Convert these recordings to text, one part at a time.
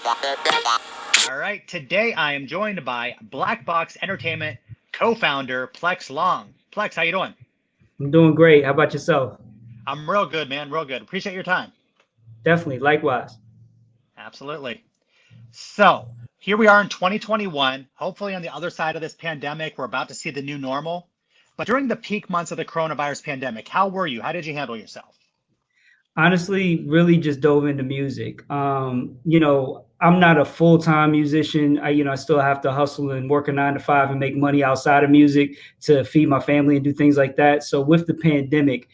All right, today I am joined by Black Box Entertainment co-founder Plex Long. Plex, how you doing? I'm doing great. How about yourself? I'm real good, man, real good. Appreciate your time. Definitely. Likewise. Absolutely. So, here we are in 2021. Hopefully on the other side of this pandemic, we're about to see the new normal. But during the peak months of the coronavirus pandemic, how were you? How did you handle yourself? Honestly, really just dove into music. I'm not a full-time musician. I still have to hustle and work a 9 to 5 and make money outside of music to feed my family and do things like that. So with the pandemic,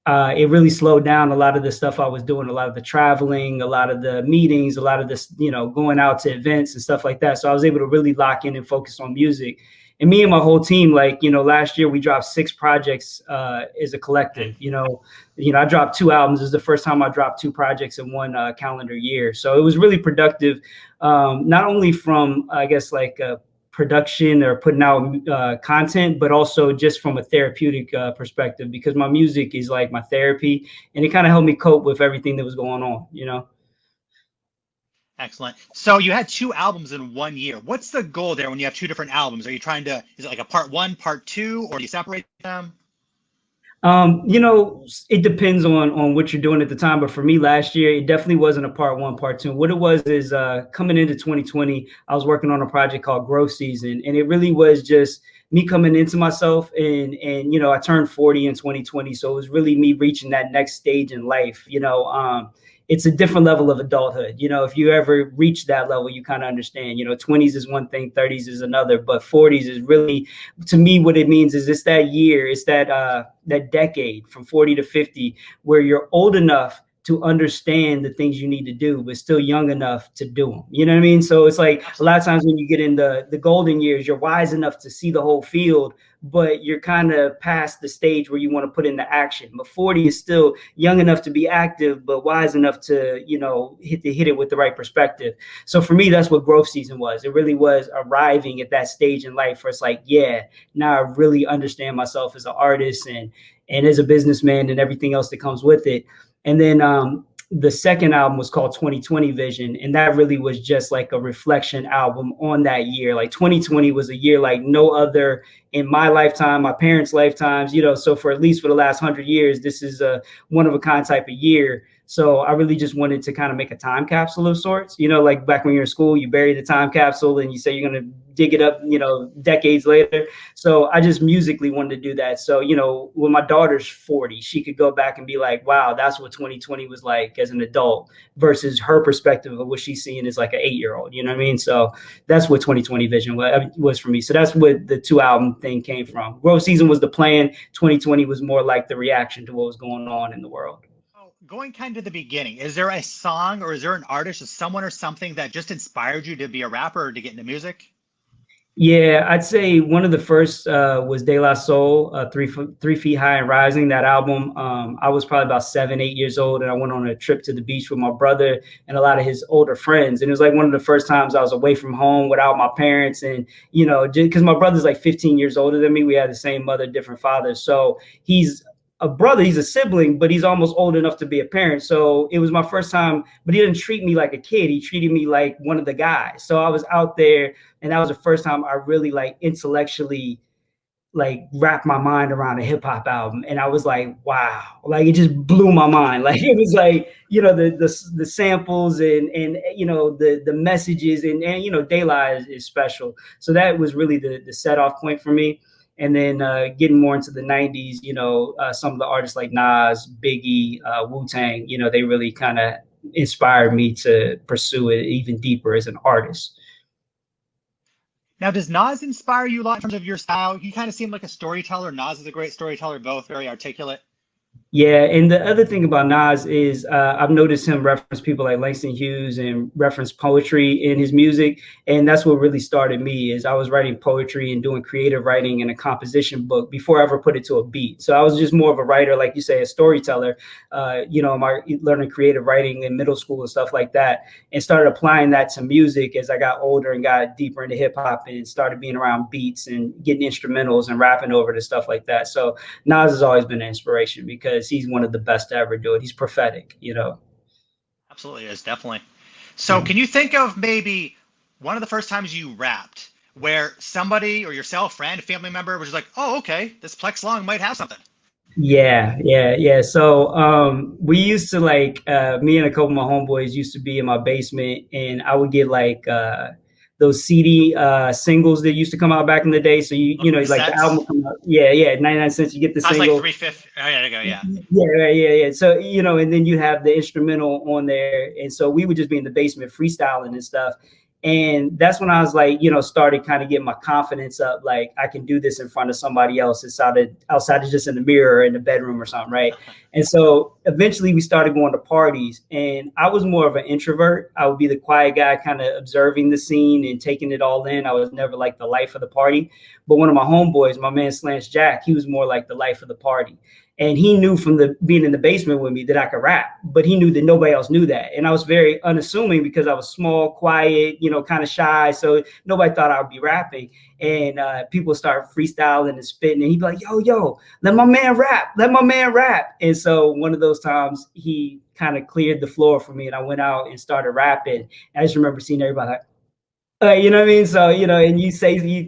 it really slowed down a lot of the stuff I was doing, a lot of the traveling, a lot of the meetings, a lot of this, going out to events and stuff like that. So I was able to really lock in and focus on music. And me and my whole team, last year we dropped 6 projects as a collective. I dropped 2 albums. This is the first time I dropped 2 projects in one calendar year. So it was really productive, not only from, I guess, production or putting out content, but also just from a therapeutic perspective, because my music is like my therapy, and it kind of helped me cope with everything that was going on. Excellent. So you had two albums in one year. What's the goal there when you have two different albums? Are you trying to, is it like a part one, part two, or do you separate them? It depends on what you're doing at the time. But for me last year, it definitely wasn't a part one, part two. What it was is coming into 2020, I was working on a project called Growth Season. And it really was just me coming into myself. And I turned 40 in 2020. So it was really me reaching that next stage in life. It's a different level of adulthood. If you ever reach that level, you kind of understand. 20s is one thing, 30s is another, but 40s is really, to me, what it means is it's that year, it's that decade from 40 to 50, where you're old enough to understand the things you need to do, but still young enough to do them. You know what I mean? So it's like a lot Absolutely. of times when you get in the golden years, you're wise enough to see the whole field, but you're kind of past the stage where you want to put into action. But 40 is still young enough to be active, but wise enough to, hit it with the right perspective. So for me, that's what growth season was. It really was arriving at that stage in life where it's like, yeah, now I really understand myself as an artist and as a businessman and everything else that comes with it. And then the second album was called 2020 Vision. And that really was just like a reflection album on that year. Like 2020 was a year like no other in my lifetime, my parents' lifetimes, so for at least for the last 100 years, this is a one of a kind type of year. So I really just wanted to kind of make a time capsule of sorts, like back when you're in school, you bury the time capsule and you say you're going to dig it up, decades later. So I just musically wanted to do that. So, when my daughter's 40, she could go back and be like, wow, that's what 2020 was like as an adult versus her perspective of what she's seeing as like an 8-year old. You know what I mean? So that's what 2020 Vision was for me. So that's what the 2 album thing came from. Growth Season was the plan. 2020 was more like the reaction to what was going on in the world. Oh, going kind of the beginning, is there a song or is there an artist or someone or something that just inspired you to be a rapper or to get into music? Yeah, I'd say one of the first was De La Soul, 3 Feet High and Rising. That album, I was probably about 7, 8 years old, and I went on a trip to the beach with my brother and a lot of his older friends. And it was like one of the first times I was away from home without my parents, and because my brother's like 15 years older than me, we had the same mother, different fathers. So he's a brother, he's a sibling, but he's almost old enough to be a parent. So it was my first time, but he didn't treat me like a kid. He treated me like one of the guys. So I was out there, and that was the first time I really like intellectually like wrapped my mind around a hip hop album, and I was like, wow, like it just blew my mind. Like it was like the samples and the messages and Daylight is special. So that was really the set off point for me. And then getting more into the 90s, some of the artists like Nas, Biggie, Wu Tang, they really kind of inspired me to pursue it even deeper as an artist. Now, does Nas inspire you a lot in terms of your style? You kind of seem like a storyteller. Nas is a great storyteller, both very articulate. Yeah, and the other thing about Nas is I've noticed him reference people like Langston Hughes and reference poetry in his music, and that's what really started me. Is I was writing poetry and doing creative writing in a composition book before I ever put it to a beat. So I was just more of a writer, like you say, a storyteller. My learning creative writing in middle school and stuff like that, and started applying that to music as I got older and got deeper into hip hop and started being around beats and getting instrumentals and rapping over to stuff like that. So Nas has always been an inspiration because he's one of the best to ever do it. He's prophetic. Absolutely is, definitely. So can you think of maybe one of the first times you rapped where somebody or yourself, friend, family member was just like, oh, okay, this Plex Long might have something. Yeah. So we used to like me and a couple of my homeboys used to be in my basement, and I would get like those CD singles that used to come out back in the day. So you know, like the album Cassettes. would come out. Yeah, 99 cents, you get the I was like single. 350. Oh, yeah, there you go. Yeah. Yeah. So, you know, and then you have the instrumental on there. And so we would just be in the basement freestyling and stuff. And that's when I was like, you know, started kind of getting my confidence up. Like I can do this in front of somebody else outside of just in the mirror or in the bedroom or something. Right. And so eventually we started going to parties, and I was more of an introvert. I would be the quiet guy, kind of observing the scene and taking it all in. I was never like the life of the party. But one of my homeboys, my man Slants Jack, he was more like the life of the party. And he knew from the being in the basement with me that I could rap, but he knew that nobody else knew that. And I was very unassuming because I was small, quiet, you know, kind of shy. So nobody thought I would be rapping. And people start freestyling and spitting, and he'd be like, yo, let my man rap. Let my man rap. And so one of those times he kind of cleared the floor for me, and I went out and started rapping. And I just remember seeing everybody like, you know what I mean? So, you know, and you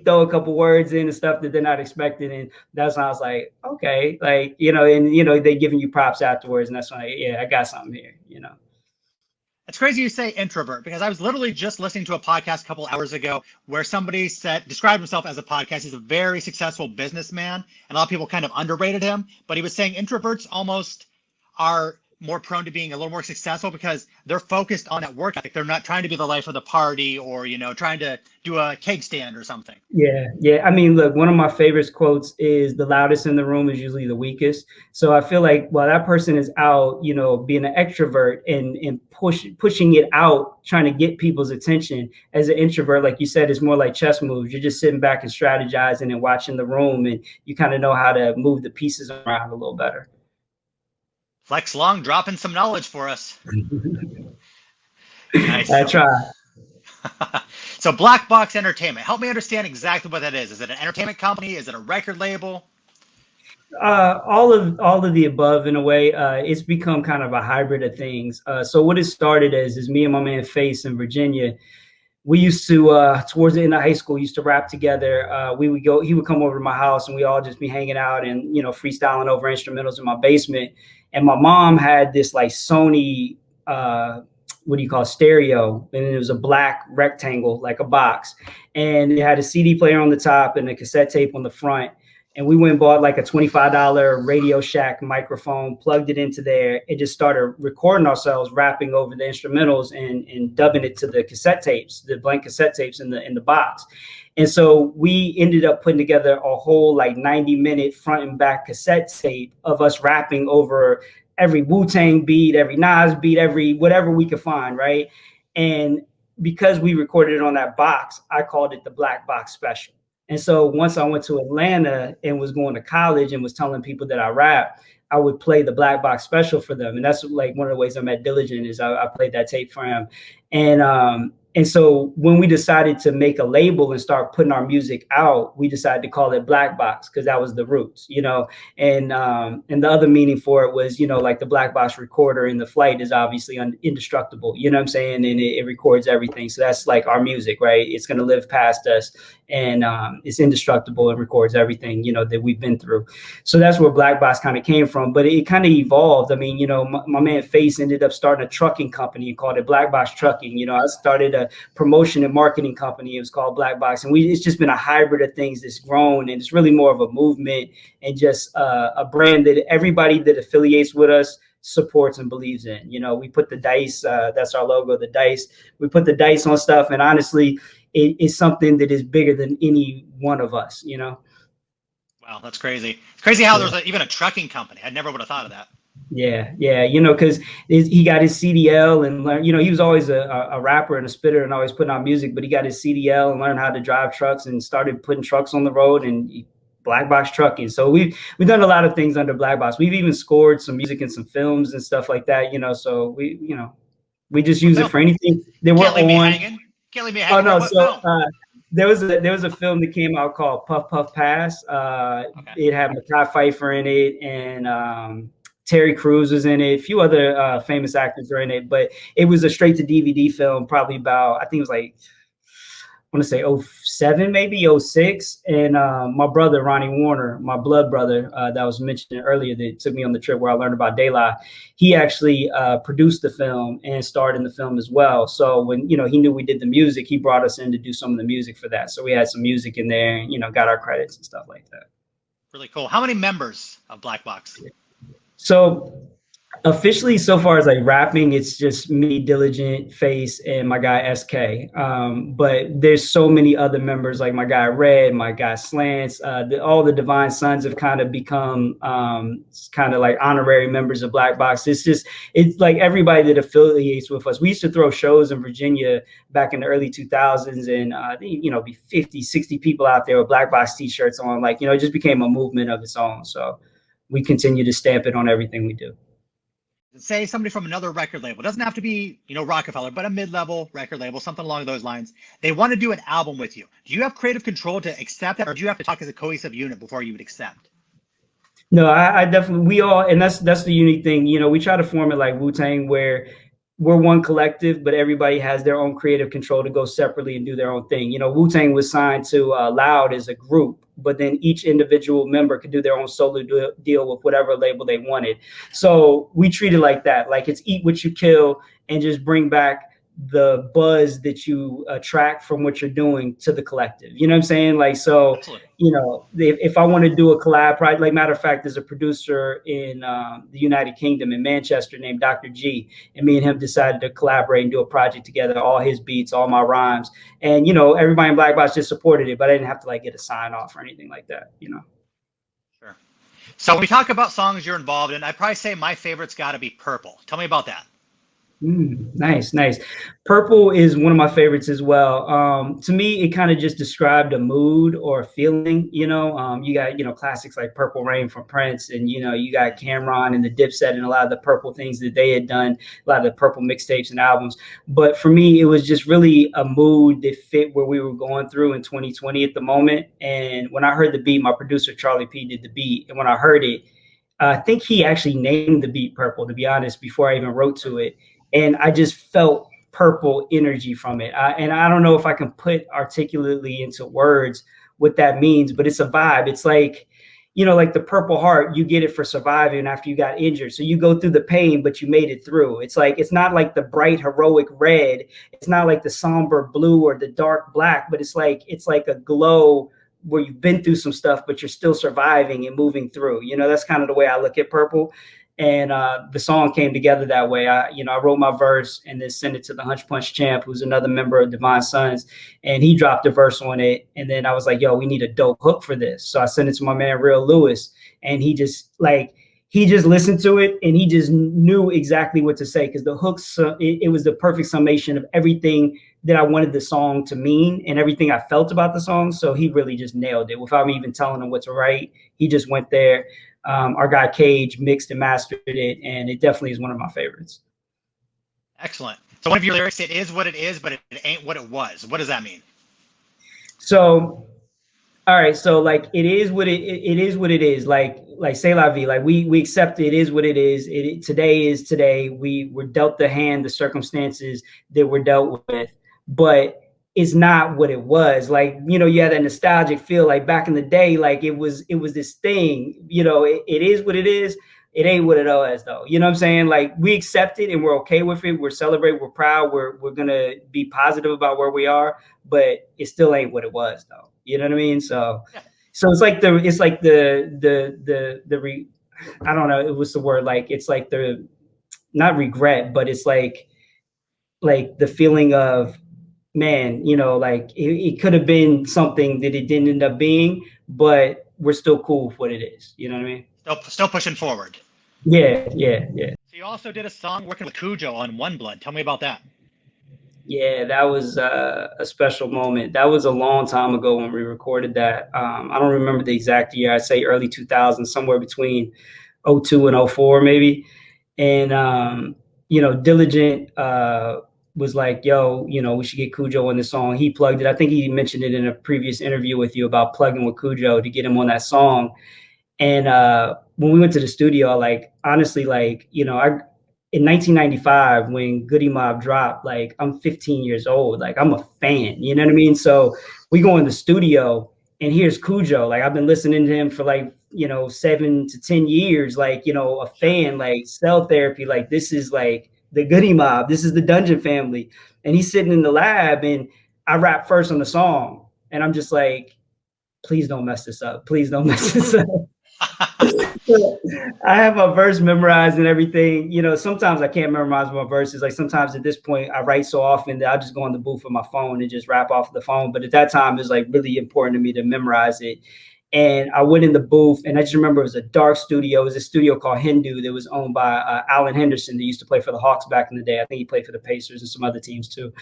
throw a couple words in and stuff that they're not expecting. And that's when I was like, okay, like, you know, and, you know, they giving you props afterwards. And that's when I got something here, you know. It's crazy you say introvert because I was literally just listening to a podcast a couple hours ago where somebody described himself as a podcast. He's a very successful businessman, and a lot of people kind of underrated him. But he was saying introverts almost are more prone to being a little more successful because they're focused on that work ethic. They're not trying to be the life of the party or, you know, trying to do a cake stand or something. Yeah. I mean, look, one of my favorite quotes is the loudest in the room is usually the weakest. So I feel like while that person is out, you know, being an extrovert and pushing it out, trying to get people's attention, as an introvert, like you said, it's more like chess moves. You're just sitting back and strategizing and watching the room, and you kind of know how to move the pieces around a little better. Plex Long dropping some knowledge for us. Nice. I try. So Black Box Entertainment, help me understand exactly what that is. Is it an entertainment company? Is it a record label? All of the above in a way. It's become kind of a hybrid of things. So what it started as is me and my man Face in Virginia. We used to towards the end of high school used to rap together. He would come over to my house, and we all just be hanging out and, you know, freestyling over instrumentals in my basement. And my mom had this like Sony what do you call stereo, and it was a black rectangle like a box, and it had a CD player on the top and a cassette tape on the front. And we went and bought like a $25 Radio Shack microphone, plugged it into there, and just started recording ourselves rapping over the instrumentals and dubbing it to the cassette tapes, the blank cassette tapes in the box. And so we ended up putting together a whole like 90-minute front and back cassette tape of us rapping over every Wu-Tang beat, every Nas beat, every whatever we could find, right? And because we recorded it on that box, I called it the Black Box Special. And so once I went to Atlanta and was going to college and was telling people that I rap, I would play the Black Box Special for them. And that's like one of the ways I met Diligent is I played that tape for him. And so when we decided to make a label and start putting our music out, we decided to call it Black Box because that was the roots, you know. And the other meaning for it was, you know, like the Black Box recorder in the flight is obviously indestructible, you know what I'm saying? And it records everything. So that's like our music, right? It's going to live past us, and it's indestructible and records everything, you know, that we've been through. So that's where Black Box kind of came from, but it kind of evolved. I mean, you know, my man Face ended up starting a trucking company and called it Black Box Trucking. You know, I started a promotion and marketing company. It was called Black Box, and it's just been a hybrid of things that's grown, and it's really more of a movement and just a brand that everybody that affiliates with us supports and believes in. You know, we put the dice, that's our logo, the dice. We put the dice on stuff, and honestly, it's something that is bigger than any one of us, you know? Wow, that's crazy. It's crazy how there's even a trucking company. I never would have thought of that. Yeah. You know, because he got his CDL and learned, you know, he was always a rapper and a spitter and always putting out music, but he got his CDL and learned how to drive trucks and started putting trucks on the road and Black Box Trucking. So we've done a lot of things under Black Box. We've even scored some music in some films and stuff like that, you know, so we just use it for anything that we're on. Can't leave me hanging. Oh no! So there was a film that came out called Puff Puff Pass. Okay. It had Mekhi Phifer in it, and Terry Crews was in it. A few other famous actors were in it, but it was a straight to DVD film, probably about, I think it was like, I want to say '07, maybe '06. And my brother, Ronnie Warner, my blood brother that was mentioned earlier that took me on the trip where I learned about De La, he actually produced the film and starred in the film as well. So when, he knew we did the music, he brought us in to do some of the music for that. So we had some music in there and, got our credits and stuff like that. Really cool. How many members of Black Box? So officially, so far as like rapping, it's just me, Diligent, Face, and my guy SK. But there's so many other members, like my guy Red, my guy Slants. All the Divine Sons have kind of become kind of like honorary members of Black Box. It's like everybody that affiliates with us. We used to throw shows in Virginia back in the early 2000s, and be 50, 60 people out there with Black Box t-shirts on. Like, it just became a movement of its own. So we continue to stamp it on everything we do. Say somebody from another record label, it doesn't have to be, Rockefeller, but a mid-level record label, something along those lines. They want to do an album with you. Do you have creative control to accept that, or do you have to talk as a cohesive unit before you would accept? No, I definitely, we all, and that's the unique thing. We try to form it like Wu-Tang, where we're one collective, but everybody has their own creative control to go separately and do their own thing. Wu-Tang was signed to Loud as a group, but then each individual member could do their own solo deal with whatever label they wanted. So we treat it like that. Like, it's eat what you kill and just bring back the buzz that you attract from what you're doing to the collective. You know what I'm saying? Like, so, if I want to do a collab project, like, matter of fact, there's a producer in the United Kingdom in Manchester named Dr. G, and me and him decided to collaborate and do a project together, all his beats, all my rhymes. And, everybody in Black Box just supported it, but I didn't have to like get a sign off or anything like that, Sure. So when we talk about songs you're involved in, I'd probably say my favorite's got to be Purple. Tell me about that. Nice. Purple is one of my favorites as well. To me, it kind of just described a mood or a feeling. You got classics like Purple Rain from Prince, and you got Cameron and the Dipset and a lot of the Purple things that they had done, a lot of the Purple mixtapes and albums. But for me, it was just really a mood that fit where we were going through in 2020 at the moment. And when I heard the beat, my producer Charlie P did the beat, and when I heard it, I think he actually named the beat Purple, to be honest, before I even wrote to it. And I just felt purple energy from it. And I don't know if I can put articulately into words what that means, but it's a vibe. It's like, like the Purple Heart, you get it for surviving after you got injured. So you go through the pain, but you made it through. It's like, it's not like the bright, heroic red. It's not like the somber blue or the dark black, but it's like a glow where you've been through some stuff, but you're still surviving and moving through. That's kind of the way I look at Purple. And the song came together that way. I wrote my verse and then sent it to the Hunch Punch Champ, who's another member of Divine Sons, and he dropped a verse on it. And then I was like, yo, we need a dope hook for this. So I sent it to my man, Real Lewis, and he just listened to it and he just knew exactly what to say, because the hooks, it was the perfect summation of everything that I wanted the song to mean and everything I felt about the song. So he really just nailed it without me even telling him what to write. He just went there. Our guy Cage mixed and mastered it, and it definitely is one of my favorites. Excellent. So one of your lyrics, it is what it is, but it ain't what it was. What does that mean? So, all right. So like, it is what it is what it is. Like c'est la vie. Like we accept it is what it is. Today is today. We were dealt the hand, the circumstances that we're dealt with, but it's not what it was. Like, you had that nostalgic feel like back in the day, like it was this thing, it is what it is. It ain't what it is though. You know what I'm saying? Like, we accept it and we're okay with it. We're celebrating, we're proud. We're going to be positive about where we are, but it still ain't what it was though. You know what I mean? So, yeah. So it's like I don't know, it was the word, like, it's like the, not regret, but it's like the feeling of, man, like it could have been something that it didn't end up being, but we're still cool with what it is. You know what I mean? Still pushing forward. Yeah. So you also did a song working with Cujo on One Blood. Tell me about that. Yeah, that was a special moment. That was a long time ago when we recorded that. I don't remember the exact year. I'd say early 2000s, somewhere between 02 and 04 maybe. And, Diligent was like, yo, we should get Cujo on the song. He plugged it. I think he mentioned it in a previous interview with you about plugging with Cujo to get him on that song. And when we went to the studio, like honestly, like, you know, I in 1995 when Goody Mob dropped, like I'm 15 years old, like I'm a fan, you know what I mean? So we go in the studio and here's Cujo, like I've been listening to him for like, you know, 7 to 10 years, like, you know, a Sure. fan, like Cell Therapy, like this is like the Goody Mob, this is the Dungeon Family, and he's sitting in the lab and I rap first on the song, and I'm just like, please don't mess this up, please don't mess this up. I have my verse memorized and everything. You know, sometimes I can't memorize my verses. Like sometimes at this point, I write so often that I just go on the booth with my phone and just rap off the phone. But at that time, it's like really important to me to memorize it. And I went in the booth, and I just remember it was a dark studio. It was a studio called Hindu that was owned by Alan Henderson, that used to play for the Hawks back in the day. I think he played for the Pacers and some other teams too.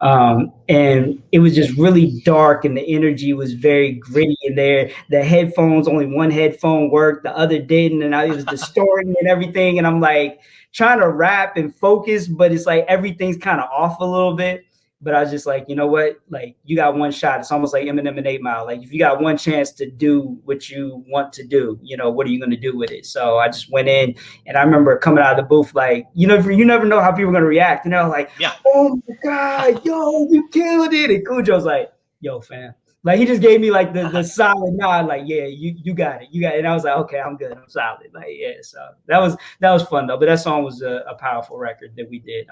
And it was just really dark, and the energy was very gritty in there. The headphones, only one headphone worked, the other didn't, and it was distorting and everything. And I'm like trying to rap and focus, but it's like everything's kind of off a little bit. But I was just like, you know what? Like, you got one shot. It's almost like Eminem and 8 Mile. Like, if you got one chance to do what you want to do, you know, what are you going to do with it? So I just went in, and I remember coming out of the booth, like, you know, you never know how people are going to react. You know, like, Yeah. oh my God, yo, you killed it. And Cujo's like, yo, fam. Like, he just gave me like the solid nod, like, yeah, you got it. You got it. And I was like, okay, I'm good. I'm solid. Like, yeah. So that was fun though. But that song was a powerful record that we did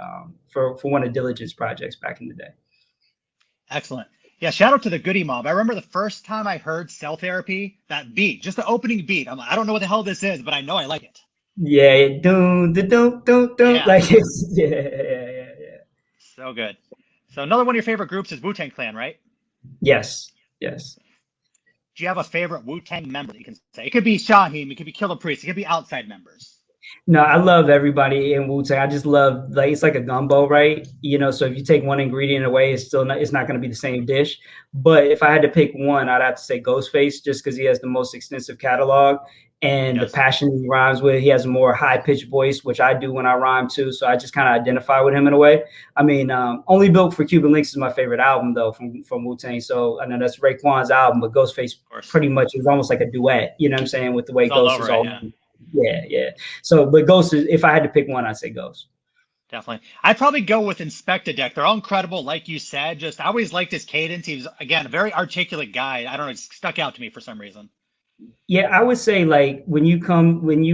for one of Diligence projects back in the day. Excellent. Yeah, shout out to the Goody Mob. I remember the first time I heard Cell Therapy, that beat, just the opening beat. I'm like, I don't know what the hell this is, but I know I like it. Yeah, don't Yeah, like it's yeah. so good. So another one of your favorite groups is Wu-Tang Clan, right? Yes. Do you have a favorite Wu-Tang member that you can say? It could be Shaheem, it could be Killer Priest, it could be outside members. No, I love everybody in Wu Tang. I just love, like, it's like a gumbo, right? You know, so if you take one ingredient away, it's not going to be the same dish. But if I had to pick one, I'd have to say Ghostface, just because he has the most extensive catalog and the Yes, passion he rhymes with. He has a more high pitched voice, which I do when I rhyme too. So I just kind of identify with him in a way. I mean, Only Built for Cuban Links is my favorite album though from Wu Tang. So I know that's Raekwon's album, but Ghostface of course. pretty much is almost like a duet. You know what I'm saying, with the way It's all Ghost is over it, all. yeah. Yeah. So, but Ghost is, if I had to pick one, I'd say Ghost. Definitely. I'd probably go with Inspector Deck. They're all incredible, like you said. Just I always liked his cadence. He was again a very articulate guy. I don't know, it stuck out to me for some reason. Yeah, I would say like when you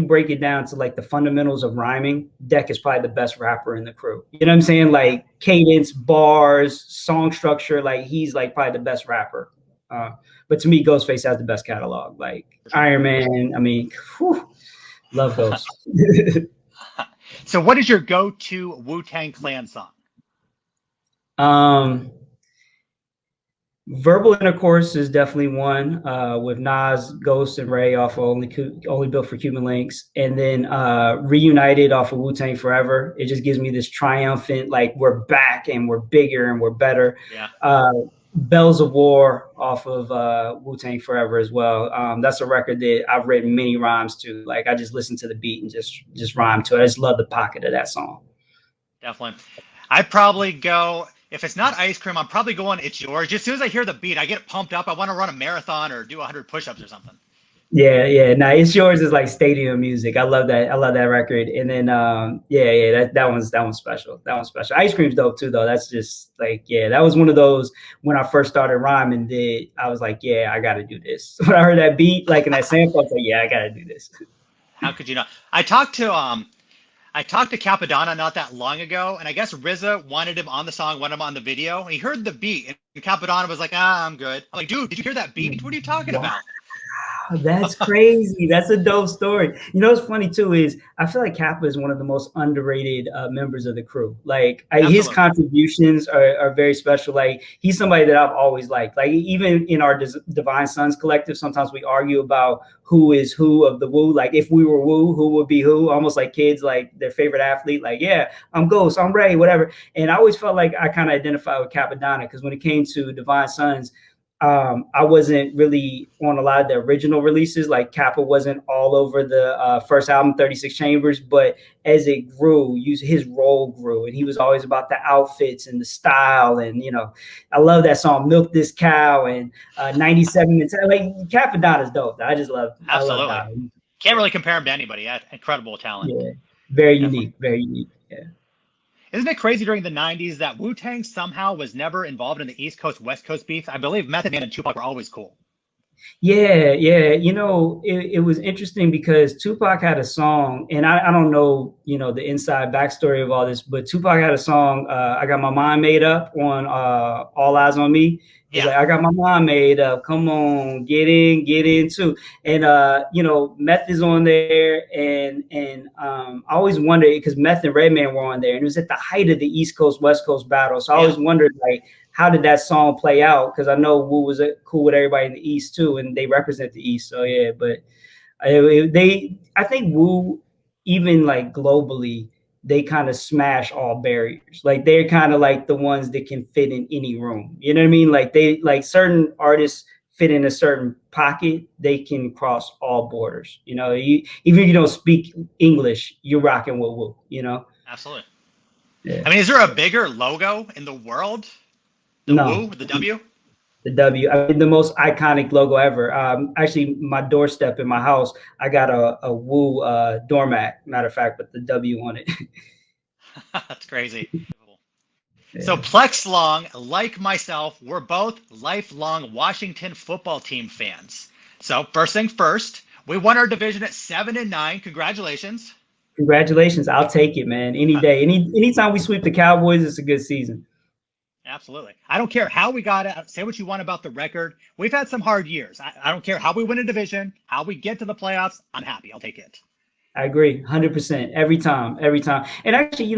break it down to like the fundamentals of rhyming, Deck is probably the best rapper in the crew. You know what I'm saying? Like cadence, bars, song structure, like he's like probably the best rapper. But to me, Ghostface has the best catalog. Like Sure. Iron Man, I mean, whew, love Ghost. So what is your go-to Wu-Tang Clan song? um Verbal Intercourse is definitely one, with Nas, Ghost, and Ray off of Only Built for Cuban Links. And then Reunited off of Wu Tang Forever. It just gives me this triumphant, like, we're back and we're bigger and we're better. Yeah. Bells of War off of Wu Tang Forever as well. That's a record that I've written many rhymes to. Like, I just listen to the beat and just rhyme to it. I just love the pocket of that song. Definitely. I'd probably go, if it's not Ice Cream, I'm probably going It's Yours. Just as soon as I hear the beat, I get pumped up. I want to run a marathon or do 100 push-ups or something. Yeah. Nah, It's Yours is like stadium music. I love that. I love that record. And then that one's special. That one's special. Ice Cream's dope too, though. That's just like, yeah, that was one of those when I first started rhyming that I was like, yeah, I gotta do this. When I heard that beat, like in that sample, I was like, yeah, I gotta do this. How could you not? I talked to Capadonna not that long ago, and I guess RZA wanted him on the song, wanted him on the video. And he heard the beat, and Capadonna was like, I'm good. I'm like, dude, did you hear that beat? What are you talking Wow. about? That's crazy. That's a dope story. You know what's funny too is I feel like Kappa is one of the most underrated members of the crew. Like his Absolutely. contributions are very special. Like he's somebody that I've always liked. Like even in our Divine Sons collective, sometimes we argue about who is who of the Wu. Like if we were Wu, who would be who? Almost like kids, like their favorite athlete. Like, yeah, I'm Ghost, I'm Ray, whatever. And I always felt like I kind of identified with Capadonna because when it came to Divine Sons, I wasn't really on a lot of the original releases. Like Kappa wasn't all over the first album, 36 Chambers, but as it grew, his role grew, and he was always about the outfits and the style. And, you know, I love that song, Milk This Cow, and 97. Like Kappa Donna's dope. I love Absolutely. Donna. Can't really compare him to anybody. Yeah, incredible talent. Yeah, very Definitely. unique, very unique. Yeah. Isn't it crazy during the 90s that Wu-Tang somehow was never involved in the East Coast West Coast beef? I believe Method Man and Tupac were always cool. Yeah, yeah. It was interesting because Tupac had a song, and I don't know, the inside backstory of all this, but Tupac had a song, I Got My Mind Made Up on All Eyes on Me. It's Yeah. like, I got my mind made up. Come on, get in too. And Meth is on there, and I always wondered because Meth and Redman were on there, and it was at the height of the East Coast West Coast battle. So I always wondered, like, how did that song play out? Because I know Wu was cool with everybody in the East too, and they represent the East. So yeah, but I think Wu, even like globally, they kind of smash all barriers. Like they're kind of like the ones that can fit in any room. You know what I mean? Like certain artists fit in a certain pocket, they can cross all borders. Even if you don't speak English, you're rocking with Wu. Absolutely. Yeah. I mean, is there a bigger logo in the world? The No. Wu, the W? The W. I mean, the most iconic logo ever. Actually, my doorstep in my house, I got a Wu doormat, matter of fact, with the W on it. That's crazy. Yeah. So Plex Long, like myself, we're both lifelong Washington football team fans. So first thing first, we won our division at 7-9. Congratulations. Congratulations. I'll take it, man. Any day. Anytime we sweep the Cowboys, it's a good season. Absolutely. I don't care how we got it. Say what you want about the record. We've had some hard years. I don't care how we win a division, how we get to the playoffs. I'm happy. I'll take it. I agree, 100%. Every time. And actually,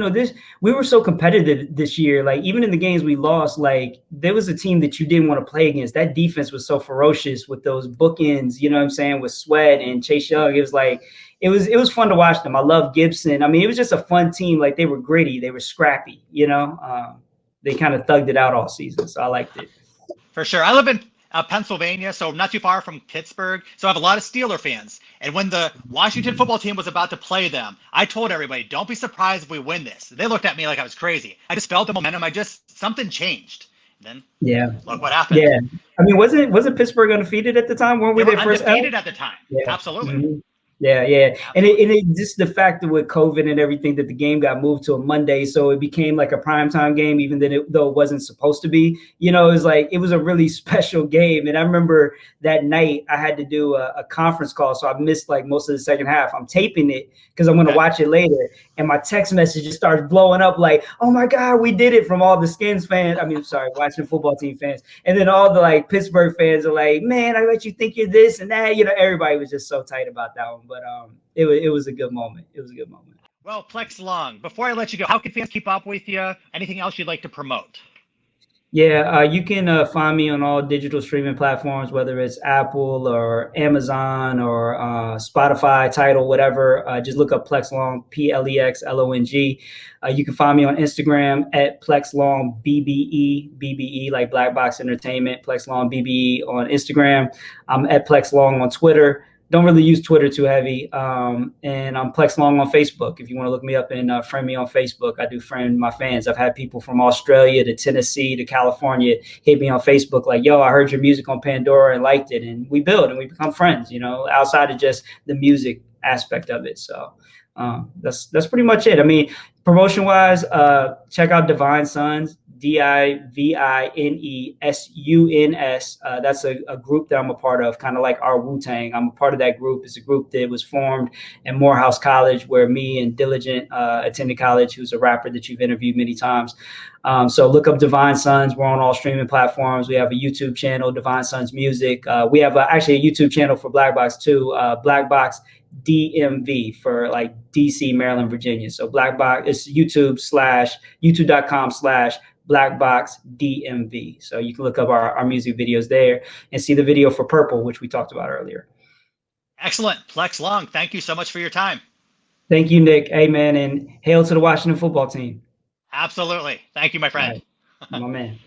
we were so competitive this year. Like even in the games we lost, like there was a team that you didn't want to play against. That defense was so ferocious with those bookends. You know what I'm saying? With Sweat and Chase Young, it was like it was fun to watch them. I love Gibson. I mean, it was just a fun team. Like they were gritty, they were scrappy. They kind of thugged it out all season, so I liked it. For sure. I live in Pennsylvania, so not too far from Pittsburgh. So I have a lot of Steeler fans. And when the Washington football team was about to play them, I told everybody, don't be surprised if we win this. They looked at me like I was crazy. I just felt the momentum. Something changed. And then look what happened. Yeah. I mean, wasn't Pittsburgh undefeated at the time? Weren't we They were their first undefeated at the time. Yeah. Absolutely. Mm-hmm. Yeah. And it just the fact that with COVID and everything that the game got moved to a Monday, so it became like a primetime game, even though it wasn't supposed to be. It was a really special game. And I remember that night I had to do a conference call, so I missed like most of the second half. I'm taping it because I'm going to watch it later, and my text message just starts blowing up like, "Oh my God, we did it!" from all the Skins fans. I mean, sorry, Washington football team fans, and then all the like Pittsburgh fans are like, "Man, I bet you think you're this and that." Everybody was just so tight about that one. But it was a good moment. It was a good moment. Well, Plex Long, before I let you go, how can fans keep up with you? Anything else you'd like to promote? Yeah, you can find me on all digital streaming platforms, whether it's Apple or Amazon or Spotify, Tidal, whatever. Just look up Plex Long, PLEXLONG. You can find me on Instagram at Plex Long BBE like Black Box Entertainment, Plex Long BBE on Instagram. I'm at Plex Long on Twitter. Don't really use Twitter too heavy. And I'm Plex Long on Facebook. If you want to look me up and friend me on Facebook, I do friend my fans. I've had people from Australia to Tennessee to California hit me on Facebook like, "Yo, I heard your music on Pandora and liked it." And we build and we become friends, outside of just the music aspect of it. So that's pretty much it. I mean, promotion wise, check out Divine Sons. DIVINESUNS. That's a group that I'm a part of, kind of like our Wu-Tang. I'm a part of that group. It's a group that was formed in Morehouse College, where me and Diligent attended college, who's a rapper that you've interviewed many times. So look up Divine Sons. We're on all streaming platforms. We have a YouTube channel, Divine Sons Music. We have actually a YouTube channel for Black Box too, Black Box DMV for like DC, Maryland, Virginia. So Black Box, it's youtube.com/blackbox DMV. So you can look up our music videos there and see the video for Purple, which we talked about earlier. Excellent. Plex Long, thank you so much for your time. Thank you, Nick. Hey, man, and hail to the Washington football team. Absolutely. Thank you, my friend. Right. My man.